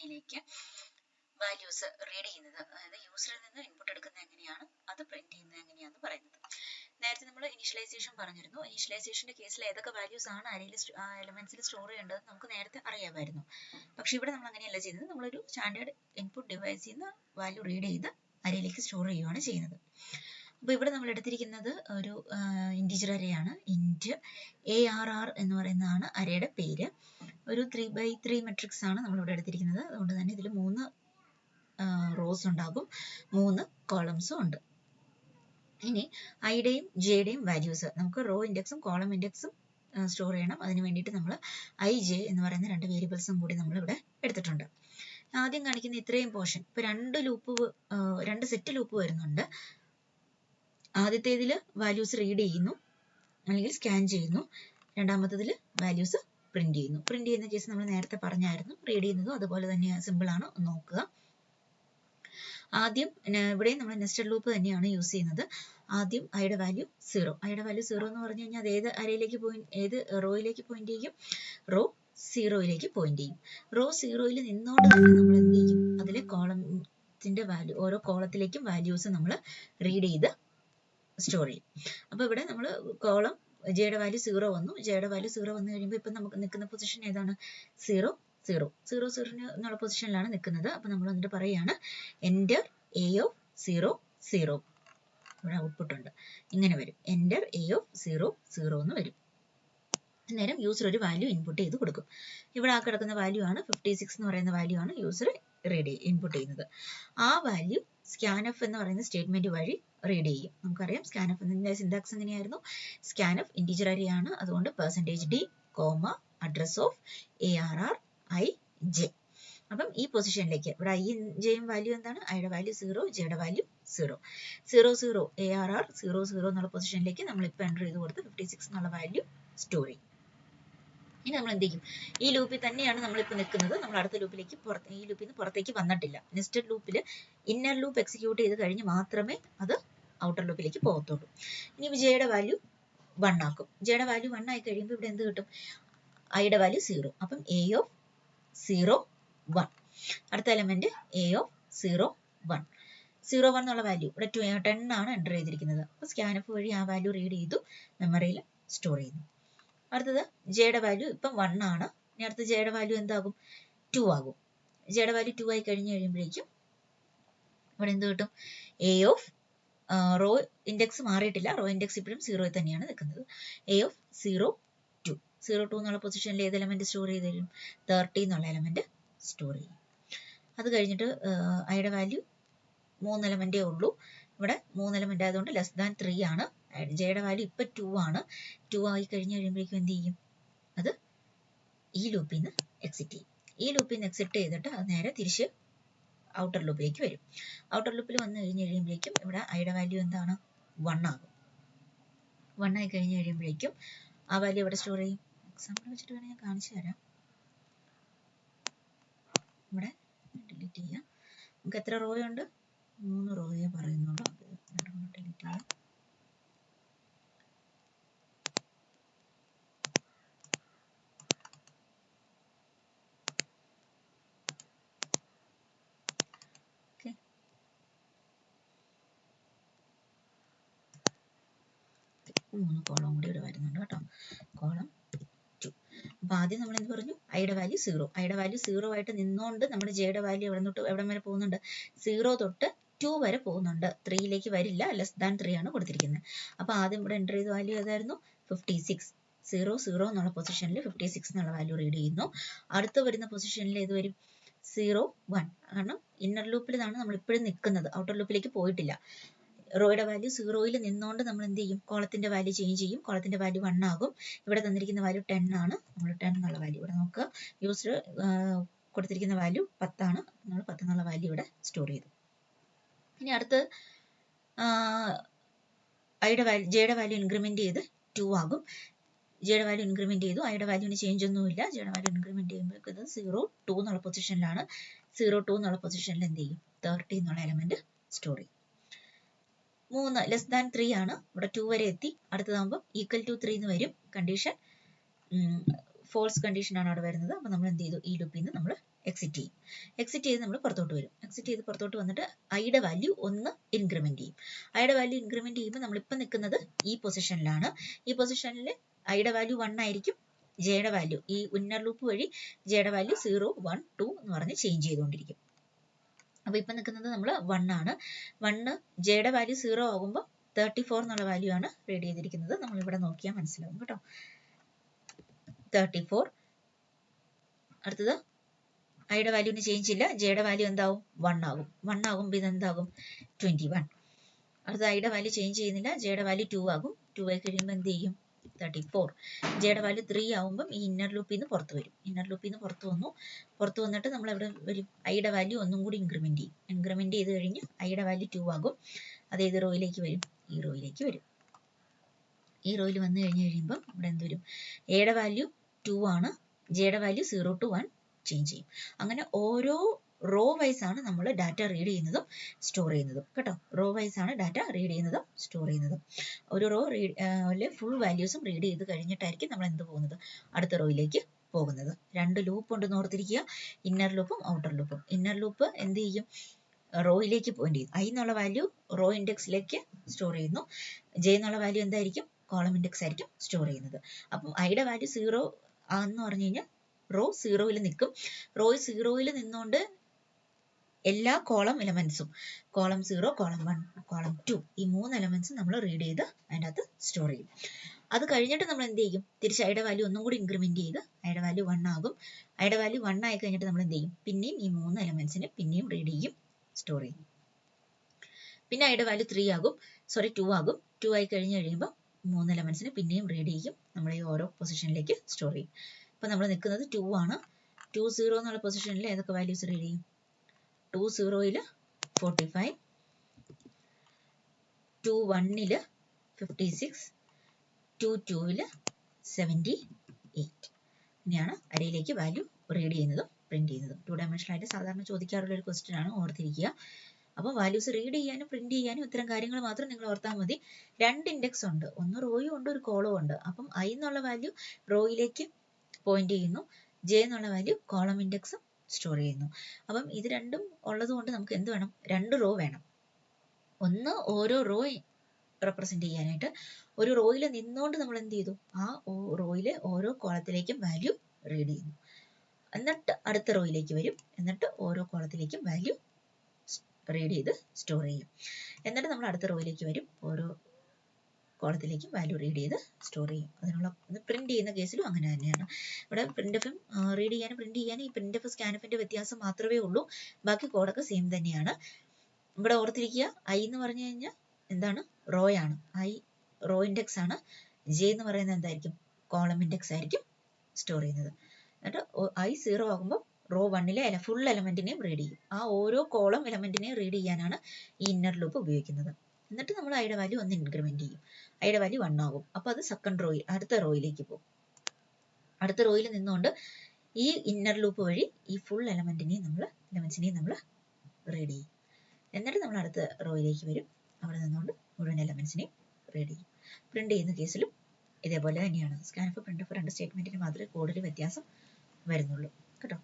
അറേയിലേക്ക് values read ചെയ്യുന്നത്, അതായത് യൂസറിൽ നിന്ന് ഇൻപുട്ട് എടുക്കുന്നത് എങ്ങനെയാണ്, അത് പ്രിന്റ് ചെയ്യുന്നത് എങ്ങനെയാണെന്ന് പറയുന്നത്. നേരത്തെ നമ്മൾ ഇനീഷ്യലൈസേഷൻ പറഞ്ഞിരുന്നു. ഇനീഷ്യലൈസേഷന്റെ കേസിൽ ഏതൊക്കെ വാല്യൂസ് ആണ് അറേയിൽ എലമെന്റ്സിൽ സ്റ്റോർ ചെയ്യേണ്ടത് നമുക്ക് നേരത്തെ അറിയാമായിരുന്നു. പക്ഷെ ഇവിടെ നമ്മൾ അങ്ങനെയല്ല ചെയ്യുന്നത്. നമ്മളൊരു സ്റ്റാൻഡേർഡ് ഇൻപുട്ട് ഡിവൈസിൽ നിന്ന് വാല്യൂ റീഡ് ചെയ്ത് അറേയിലേക്ക് സ്റ്റോർ ചെയ്യുകയാണ് ചെയ്യുന്നത്. അപ്പോൾ ഇവിടെ നമ്മൾ എടുത്തിരിക്കുന്നത് ഒരു ഇൻറ്റിജർ അറേയാണ്. ഇൻറ്റ് ARR എന്ന് പറയുന്നതാണ് അറേയുടെ പേര്. ഒരു 3x3 മെട്രിക്സ് ആണ് നമ്മളിവിടെ എടുത്തിരിക്കുന്നത്. അതുകൊണ്ട് തന്നെ ഇതിൽ 3 റോസ് ഉണ്ടാകും, 3 കോളംസും ഉണ്ട്. ഇനി ഐയുടെയും ജെയുടെയും വാല്യൂസ് നമുക്ക് റോ ഇൻഡെക്സും കോളം ഇൻഡെക്സും സ്റ്റോർ ചെയ്യണം. അതിന് വേണ്ടിയിട്ട് നമ്മൾ IJ എന്ന് പറയുന്ന 2 വേരിയബിൾസും കൂടി നമ്മളിവിടെ എടുത്തിട്ടുണ്ട്. ആദ്യം കാണിക്കുന്ന ഇത്രയും പോർഷൻ, ഇപ്പോൾ 2 സെറ്റ് ലൂപ്പ് വരുന്നുണ്ട്. ആദ്യത്തേതിൽ വാല്യൂസ് റീഡ് ചെയ്യുന്നു അല്ലെങ്കിൽ സ്കാൻ ചെയ്യുന്നു, രണ്ടാമത്തതിൽ വാല്യൂസ് പ്രിന്റ് ചെയ്യുന്നു. പ്രിന്റ് ചെയ്യുന്ന കേസ് നമ്മൾ നേരത്തെ പറഞ്ഞായിരുന്നു. റീഡ് ചെയ്യുന്നതും അതുപോലെ തന്നെ സിമ്പിൾ ആണ്, നോക്കുക. ആദ്യം ഇവിടെയും നമ്മൾ നെസ്റ്റഡ് ലൂപ്പ് തന്നെയാണ് യൂസ് ചെയ്യുന്നത്. ആദ്യം ഐയുടെ വാല്യൂ 0. ഐയുടെ വാല്യൂ 0 എന്ന് പറഞ്ഞു കഴിഞ്ഞാൽ അത് ഏത് അറേയിലേക്ക് ഏത് റോയിലേക്ക് പോയിന്റ് ചെയ്യും? റോ 0യിലേക്ക് പോയിന്റ് ചെയ്യും. റോ 0യിൽ നിന്നോണ്ട് തന്നെ നമ്മൾ എന്ത് ചെയ്യും? അതിലെ കോളത്തിന്റെ വാല്യൂ, ഓരോ കോളത്തിലേക്കും വാല്യൂസ് നമ്മൾ റീഡ് ചെയ്ത് സ്റ്റോർ ചെയ്യും. അപ്പോൾ ഇവിടെ നമ്മൾ കോളം ജെയുടെ വാല്യൂ 0 വന്നു. ജെയുടെ വാല്യൂ 0 വന്നു കഴിയുമ്പോൾ ഇപ്പം നമുക്ക് നിൽക്കുന്ന പൊസിഷൻ ഏതാണ്? 0 0 0 0 എന്നുള്ള പൊസിഷനിലാണ് നിൽക്കുന്നത്. അപ്പോൾ നമ്മൾ എന്നിട്ട് പറയുകയാണ് എൻ്റർ A of 0 0. ഇവിടെ ഔട്ട്പുട്ട് ഉണ്ട്, ഇങ്ങനെ വരും. എൻ്റർ A of 0 0 എന്ന് വരും. അന്നേരം യൂസർ ഒരു വാല്യൂ ഇൻപുട്ട് ചെയ്ത് കൊടുക്കും. ഇവിടെ ആ കിടക്കുന്ന വാല്യൂ ആണ് 56 എന്ന് പറയുന്ന വാല്യൂ ആണ് യൂസർ ഇൻപുട്ട് ചെയ്യുന്നത്. ആ വാല്യൂ scanf എന്ന് പറയുന്ന സ്റ്റേറ്റ്മെന്റ് വഴി റീഡ് ചെയ്യും. നമുക്കറിയാം scanf എന്നതിന്റെ സിന്റാക്സ് എങ്ങനെയായിരുന്നു? scanf ഇന്റിജർ അറേ ആണ്, അതുകൊണ്ട് %d, address of ARR IJ. അപ്പം ഈ പൊസിഷനിലേക്ക് ഇവിടെ ഐയും ജെയും വാല്യൂ എന്താണ്? ഐയുടെ വാല്യൂ 0, ജെയുടെ വാല്യൂ 0 0 0 ARR 0 0 എന്നുള്ള പൊസിഷനിലേക്ക് നമ്മൾ ഇപ്പോൾ എൻ്റർ ചെയ്ത് കൊടുത്ത് 56 എന്നുള്ള വാല്യൂ സ്റ്റോർ ചെയ്യും. ഇനി നമ്മൾ എന്ത് ചെയ്യും? ഈ ലൂപ്പിൽ തന്നെയാണ് നമ്മളിപ്പോൾ നിൽക്കുന്നത്. നമ്മൾ അടുത്ത ലൂപ്പിലേക്ക് ഈ ലൂപ്പിൽ നിന്ന് പുറത്തേക്ക് വന്നിട്ടില്ല. നെസ്റ്റഡ് ലൂപ്പിൽ ഇന്നർ ലൂപ്പ് എക്സിക്യൂട്ട് ചെയ്ത് കഴിഞ്ഞ് മാത്രമേ അത് ഔട്ടർ ലൂപ്പിലേക്ക് പോകത്തുള്ളൂ. ഇനി ജെയുടെ വാല്യൂ 1 ആക്കും. ജെയുടെ വാല്യൂ 1 ആയി കഴിയുമ്പോൾ ഇവിടെ എന്ത് കിട്ടും? ഐയുടെ വാല്യൂ 0. അപ്പം A of 0 1. അടുത്ത എലമെന്റ് A of 0 1. 0 1 എന്നുള്ള വാല്യൂ ഇവിടെ 10 ആണ് എൻ്റർ ചെയ്തിരിക്കുന്നത്. അപ്പോൾ scanf വഴി ആ വാല്യൂ റീഡ് ചെയ്തു മെമ്മറിയിൽ സ്റ്റോർ ചെയ്യുന്നു. അടുത്തത് ജെയുടെ വാല്യൂ ഇപ്പം 1 ആണ്. ഇനി അടുത്ത ജെയുടെ വാല്യൂ എന്താകും? 2 ആകും. ജെയുടെ വാല്യൂ 2 ആയി കഴിഞ്ഞ് കഴിയുമ്പോഴേക്കും ഇവിടെ എന്ത് കിട്ടും? A of റോ ഇൻഡെക്സ് മാറിയിട്ടില്ല, റോ ഇൻഡെക്സ് ഇപ്പോഴും 0 തന്നെയാണ് നിൽക്കുന്നത്. A of 0 2 0 2 എന്നുള്ള പൊസിഷനിൽ ഏത് എലമെന്റ് സ്റ്റോർ ചെയ്ത് തരും? 30 എന്നുള്ള എലമെന്റ് സ്റ്റോർ ചെയ്യും. അത് കഴിഞ്ഞിട്ട് ഐയുടെ വാല്യൂ 3 എലമെന്റേ ഉള്ളൂ. ഇവിടെ 3 എലമെന്റ് ആയതുകൊണ്ട് <3 ആണ്. ജെയുടെ വാല്യൂ ഇപ്പം 2 ആണ്. 2 ആയി കഴിഞ്ഞ് കഴിയുമ്പോഴേക്കും എന്ത് ചെയ്യും? അത് ഈ ലൂപ്പിൽ നിന്ന് എക്സിറ്റ് ചെയ്യും. ഈ ലൂപ്പിൽ നിന്ന് എക്സിറ്റ് ചെയ്തിട്ട് അത് നേരെ തിരിച്ച് ഔട്ടർ ലൂപ്പിലേക്ക് വരും. ഔട്ടർ ലൂപ്പിൽ വന്നു കഴിഞ്ഞ് കഴിയുമ്പോഴേക്കും ഇവിടെ ഐയുടെ വാല്യൂ എന്താണ്? 1 ആകും. 1 ആയി കഴിഞ്ഞ് കഴിയുമ്പോഴേക്കും ആ വാല്യൂ ഇവിടെ സ്റ്റോർ ചെയ്യും. എക്സാമ്പിൾ വെച്ചിട്ട് വേണമെങ്കിൽ ഞാൻ കാണിച്ചു തരാം. ഇവിടെ ഡിലീറ്റ് ചെയ്യാം. നമുക്ക് എത്ര റോ ഉണ്ട്? 3 റോയെ പറയുന്നുള്ളൂ. ഡിലീറ്റ് ചെയ്യാം. ഓക്കെ, 3 കോളം കൂടി ഇവിടെ വരുന്നുണ്ട് കേട്ടോ. കോളം 2. അപ്പോൾ ആദ്യം നമ്മൾ എന്ത് പറഞ്ഞു? ഐയുടെ വാല്യൂ 0. ഐയുടെ വാല്യൂ 0 ആയിട്ട് നിന്നുകൊണ്ട് നമ്മുടെ ജെയുടെ വാല്യൂ എവിടെ വരെ പോകുന്നുണ്ട്? 0 തൊട്ട് 2 വരെ പോകുന്നുണ്ട്. 3യിലേക്ക് വരില്ല, <3 ആണ് കൊടുത്തിരിക്കുന്നത്. അപ്പോൾ ആദ്യം ഇവിടെ എൻ്റർ ചെയ്ത വാല്യൂ ഏതായിരുന്നു? 56. 0 0 എന്നുള്ള പൊസിഷനിൽ 56 എന്നുള്ള വാല്യൂ റീഡ് ചെയ്യുന്നു. അടുത്ത് വരുന്ന പൊസിഷനിൽ ഏത് വരും? 0 1. കാരണം ഇന്നർ ലൂപ്പിലാണ് നമ്മൾ ഇപ്പോഴും നിൽക്കുന്നത്, ഔട്ടർ ലൂപ്പിലേക്ക് പോയിട്ടില്ല. റോയുടെ വാല്യൂ 0യിൽ നിന്നുകൊണ്ട് നമ്മൾ എന്ത് ചെയ്യും? കോളത്തിന്റെ വാല്യൂ ചേഞ്ച് ചെയ്യും. കോളത്തിന്റെ വാല്യൂ 1 ആകും. ഇവിടെ തന്നിരിക്കുന്ന വാല്യൂ 10 ആണ്. നമ്മൾ 10 എന്നുള്ള വാല്യൂ ഇവിടെ നോക്കുക. യൂസർ കൊടുത്തിരിക്കുന്ന വാല്യൂ 10 ആണ്. നമ്മൾ 10 എന്നുള്ള വാല്യൂ ഇവിടെ സ്റ്റോർ ചെയ്തു. ഇനി അടുത്ത് ജെയുടെ വാല്യൂ ഇൻക്രിമെന്റ് ചെയ്ത് 2 ആകും. ജെയുടെ വാല്യൂ ഇൻക്രിമെന്റ് ചെയ്തു. ഐയുടെ വാല്യൂവിന് ചേഞ്ച് ഒന്നുമില്ല. ജെയുടെ വാല്യൂ ഇൻക്രിമെന്റ് ചെയ്യുമ്പോൾ ഇത് 0 2 എന്നുള്ള പൊസിഷനിലാണ്. 0 2 എന്നുള്ള പൊസിഷനിൽ എന്ത് ചെയ്യും? 30 എന്നുള്ള എലമെന്റ് സ്റ്റോർ ചെയ്യും. 3 <3 ആണ്. ഇവിടെ 2 വരെ എത്തി. അടുത്തതാകുമ്പോൾ equal to 3 എന്ന് വരും. കണ്ടീഷൻ ഫോൾസ് കണ്ടീഷൻ ആണ് അവിടെ വരുന്നത്. അപ്പോൾ നമ്മൾ എന്ത് ചെയ്തു, ഈ ലൂപ്പിൽ നിന്ന് നമ്മൾ എക്സിറ്റ് ചെയ്യും. എക്സിറ്റ് ചെയ്ത് നമ്മൾ പുറത്തോട്ട് വരും. എക്സിറ്റ് ചെയ്ത് പുറത്തോട്ട് വന്നിട്ട് ഐയുടെ വാല്യൂ 1 ഇൻക്രിമെന്റ് ചെയ്യും. ഐയുടെ വാല്യൂ ഇൻക്രിമെന്റ് ചെയ്യുമ്പോൾ നമ്മളിപ്പോൾ നിൽക്കുന്നത് ഈ പൊസിഷനിലാണ്. ഈ പൊസിഷനിൽ ഐയുടെ വാല്യൂ 1 ആയിരിക്കും. ജെയുടെ വാല്യൂ ഈ ഇന്നർ ലൂപ്പ് വഴി ജെയുടെ വാല്യൂ 0, 1, 2 എന്ന് പറഞ്ഞ് ചേഞ്ച് ചെയ്തുകൊണ്ടിരിക്കും. അപ്പോൾ ഇപ്പം നിൽക്കുന്നത് നമ്മൾ 1 ആണ്. 1 ജെയുടെ വാല്യൂ 0 ആകുമ്പോൾ 34 എന്നുള്ള വാല്യൂ ആണ് റീഡ് ചെയ്തിരിക്കുന്നത്. നമ്മളിവിടെ നോക്കിയാൽ മനസ്സിലാവും കേട്ടോ. 34. അടുത്തത് ഐയുടെ വാല്യൂന് ചേഞ്ച് ഇല്ല. ജെയുടെ വാല്യൂ എന്താവും, 1 ആകും. 1 ആകുമ്പോൾ ഇതെന്താകും, 21. അടുത്തത് ഐയുടെ വാല്യൂ ചേഞ്ച് ചെയ്യുന്നില്ല. ജെയുടെ വാല്യൂ 2 ആകും. 2 ആയി കഴിയുമ്പോൾ എന്ത് ചെയ്യും, 34. ജെയുടെ വാല്യൂ 3 ആകുമ്പം ഈ ഇന്നർ ലൂപ്പിൽ നിന്ന് പുറത്ത് വരും. ഇന്നർ ലൂപ്പിൽ നിന്ന് പുറത്ത് വന്നു. പുറത്ത് വന്നിട്ട് നമ്മൾ എവിടെ വരും, ഐയുടെ വാല്യൂ ഒന്നും കൂടി ഇൻക്രിമെന്റ് ചെയ്യും. ഇൻക്രിമെന്റ് ചെയ്ത് കഴിഞ്ഞ് ഐയുടെ വാല്യൂ 2 ആകും. അത് ഏത് റോയിലേക്ക് വരും, ഈ റോയിലേക്ക് വരും. ഈ റോയിൽ വന്നു കഴിയുമ്പം ഇവിടെ എന്ത് വരും, എയുടെ വാല്യൂ 2 ആണ്. ജെയുടെ വാല്യൂ 0 to 1 ചേഞ്ച് ചെയ്യും. അങ്ങനെ ഓരോ റോ വൈസ് ആണ് നമ്മൾ ഡാറ്റ റീഡ് ചെയ്യുന്നതും സ്റ്റോർ ചെയ്യുന്നതും കേട്ടോ. റോ വൈസ് ആണ് ഡാറ്റ റീഡ് ചെയ്യുന്നതും സ്റ്റോർ ചെയ്യുന്നതും. ഒരു റോ ഫുൾ വാല്യൂസും റീഡ് ചെയ്ത് കഴിഞ്ഞിട്ടായിരിക്കും നമ്മൾ എന്ത് പോകുന്നത്, അടുത്ത റോയിലേക്ക് പോകുന്നത്. 2 ലൂപ്പ് ഉണ്ടെന്ന് ഓർത്തിരിക്കുക, ഇന്നർ ലൂപ്പും ഔട്ടർ ലൂപ്പും. ഇന്നർ ലൂപ്പ് എന്ത് ചെയ്യും, റോയിലേക്ക് പോയിന്റ് ചെയ്യും. ഐ എന്നുള്ള വാല്യൂ റോ ഇൻഡെക്സിലേക്ക് സ്റ്റോർ ചെയ്യുന്നു. ജെ എന്നുള്ള വാല്യൂ എന്തായിരിക്കും, കോളം ഇൻഡെക്സ് ആയിരിക്കും സ്റ്റോർ ചെയ്യുന്നത്. അപ്പം ഐയുടെ വാല്യൂ 0 ആണെന്ന് പറഞ്ഞു കഴിഞ്ഞാൽ റോ 0യിൽ നിൽക്കും. റോ 0യിൽ നിന്നുകൊണ്ട് എല്ലാ കോളം എലമെന്റ്സും, കോളം 0, കോളം 1, കോളം 2, ഈ 3 എലമെന്റ്സും നമ്മൾ റീഡ് ചെയ്ത് അതിൻ്റെ അകത്ത് സ്റ്റോർ ചെയ്യും. അത് കഴിഞ്ഞിട്ട് നമ്മൾ എന്ത് ചെയ്യും, തിരിച്ച് ഐയുടെ വാല്യൂ ഒന്നും കൂടി ഇൻക്രിമെന്റ് ചെയ്ത് ഐയുടെ വാല്യൂ 1 ആകും. ഐയുടെ വാല്യൂ 1 ആയി കഴിഞ്ഞിട്ട് നമ്മൾ എന്ത് ചെയ്യും, പിന്നെയും ഈ 3 എലമെന്റ്സിനെ പിന്നെയും റീഡ് ചെയ്യും, സ്റ്റോർ ചെയ്യും. പിന്നെ ഐയുടെ വാല്യൂ 3 ആകും, 2 ആകും. 2 ആയി കഴിഞ്ഞ് കഴിയുമ്പോൾ 3 എലമെന്റ്സിനെ പിന്നെയും റീഡ് ചെയ്യും, നമ്മൾ ഈ ഓരോ പൊസിഷനിലേക്ക് സ്റ്റോർ ചെയ്യും. ഇപ്പം നമ്മൾ നിൽക്കുന്നത് 2 ആണ്. 2, 0 എന്നുള്ള പൊസിഷനിൽ ഏതൊക്കെ വാല്യൂസ് റീഡ് ചെയ്യും, 2, 0യിൽ 45, 2, 1ൽ 56, 2, 2ൽ 78. ഇങ്ങനെയാണ് അരയിലേക്ക് വാല്യൂ റീഡ് ചെയ്യുന്നതും പ്രിന്റ് ചെയ്യുന്നതും. 2 ഡയമെൻഷനായിട്ട് സാധാരണ ചോദിക്കാറുള്ള ഒരു ക്വസ്റ്റ്യൻ ആണ്, ഓർത്തിരിക്കുക. അപ്പോൾ വാല്യൂസ് റീഡ് ചെയ്യാനും പ്രിന്റ് ചെയ്യാനും ഇത്തരം കാര്യങ്ങൾ മാത്രം നിങ്ങൾ ഓർത്താൽ മതി. 2 ഇൻഡെക്സ് ഉണ്ട്, ഒന്ന് റോയും ഉണ്ട്, ഒരു കോളവും ഉണ്ട്. അപ്പം ഐ എന്നുള്ള വാല്യൂ റോയിലേക്ക് പോയിന്റ് ചെയ്യുന്നു, ജെ എന്നുള്ള വാല്യൂ കോളം ഇൻഡെക്സും സ്റ്റോർ ചെയ്യുന്നു. അപ്പം ഇത് രണ്ടും ഉള്ളത് കൊണ്ട് നമുക്ക് എന്ത് വേണം, 2 റോ വേണം. ഒന്ന് ഓരോ റോ റെപ്രസെന്റ് ചെയ്യാനായിട്ട്, ഒരു റോയിൽ നിന്നുകൊണ്ട് നമ്മൾ എന്ത് ചെയ്തു, ആ റോയിലെ ഓരോ കോളത്തിലേക്കും വാല്യൂ റീഡ് ചെയ്യുന്നു. എന്നിട്ട് അടുത്ത റോയിലേക്ക് വരും, എന്നിട്ട് ഓരോ കോളത്തിലേക്കും വാല്യൂ റീഡ് ചെയ്ത് സ്റ്റോർ ചെയ്യും. എന്നിട്ട് നമ്മൾ അടുത്ത റോയിലേക്ക് വരും, ഓരോ കോളത്തിലേക്കും വാല്യൂ റീഡ് ചെയ്ത് സ്റ്റോർ ചെയ്യും. അതിനുള്ള പ്രിന്റ് ചെയ്യുന്ന കേസിലും അങ്ങനെ തന്നെയാണ്. ഇവിടെ പ്രിന്റ് എഫും റീഡ് ചെയ്യാനും പ്രിന്റ് ചെയ്യാനും ഈ പ്രിന്റ് എഫ് സ്കാൻഎഫിന്റെ വ്യത്യാസം മാത്രമേ ഉള്ളൂ. ബാക്കി കോഡൊക്കെ സെയിം തന്നെയാണ്. ഇവിടെ ഓർത്തിരിക്കുക, ഐ എന്ന് പറഞ്ഞു കഴിഞ്ഞാൽ എന്താണ്, റോ ആണ്. ഐ റോ ഇൻഡെക്സ് ആണ്. ജെ എന്ന് പറയുന്നത് എന്തായിരിക്കും, കോളം ഇൻഡെക്സ് ആയിരിക്കും സ്റ്റോർ ചെയ്യുന്നത്. എന്നിട്ട് ഐ 0 ആകുമ്പോൾ റോ 1ലെ ഫുൾ എലമെന്റിനെയും റീഡ് ചെയ്യും. ആ ഓരോ കോളം എലമെന്റിനെയും റീഡ് ചെയ്യാനാണ് ഈ ഇന്നർ ലൂപ്പ് ഉപയോഗിക്കുന്നത്. എന്നിട്ട് നമ്മൾ ഐയുടെ വാല്യൂ 1 ഇൻക്രിമെന്റ് ചെയ്യും. ഐയുടെ വാല്യൂ 1 ആകും. അപ്പോൾ അത് സെക്കൻഡ് റോയിൽ അടുത്ത റോയിലേക്ക് പോകും. അടുത്ത റോയിൽ നിന്നുകൊണ്ട് ഈ ഇന്നർ ലൂപ്പ് വഴി ഈ ഫുൾ എലമെന്റ്സിനെയും നമ്മൾ റീഡ് ചെയ്യും. എന്നിട്ട് നമ്മൾ അടുത്ത റോയിലേക്ക് വരും, അവിടെ നിന്നുകൊണ്ട് മുഴുവൻ എലമെന്റ്സിനെയും റീഡ് ചെയ്യും. പ്രിന്റ് ചെയ്യുന്ന കേസിലും ഇതേപോലെ തന്നെയാണ്. സ്കാൻഎഫ് പ്രിന്റ് എഫ് 2 സ്റ്റേറ്റ്മെന്റിന് മാത്രമേ കോഡിൽ വ്യത്യാസം വരുന്നുള്ളൂ കേട്ടോ.